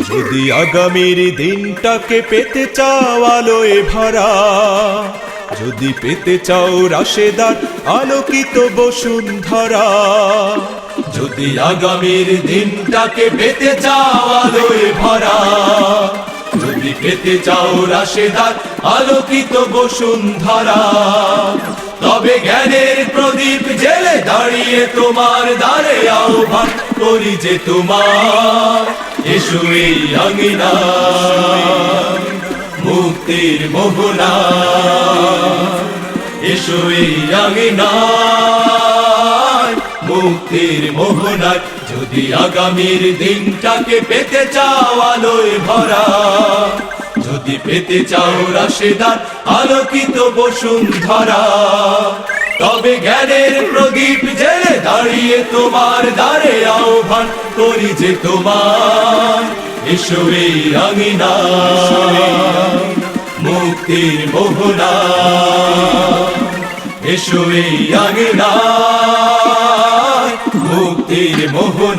যদি আগামীর দিনটাকে পেতে চাও আলোয় ভরা, যদি পেতে চাও রাশেদার আলোকিত বসুন্ধরা, যদি আগামীর দিনটাকে পেতে চাও আলোয় ভরা, যদি পেতে চাও রাশেদার আলোকিত বসুন্ধরা, তবে জ্ঞানের প্রদীপ জেলে দাঁড়িয়ে তোমার দ্বারে আহ্বান করি যে তোমার এসো এই আঙিনা মুক্তির মোহনা, এসো এই আঙিনা মুক্তির মোহনায়। যদি আগামীর দিনটাকে পেতে চাও আলোয় ভরা, যদি পেতে চাও রাশেদার আলোকিত বসুন্ধরা, তবে জ্ঞানের প্রদীপ জেলে দাঁড়িয়ে তোমার দ্বারে আহ্বান করি যে তোমার এসো এই আঙিনা মুক্তির মোহনা, এসো এই আঙিনা মুক্তির মোহনা।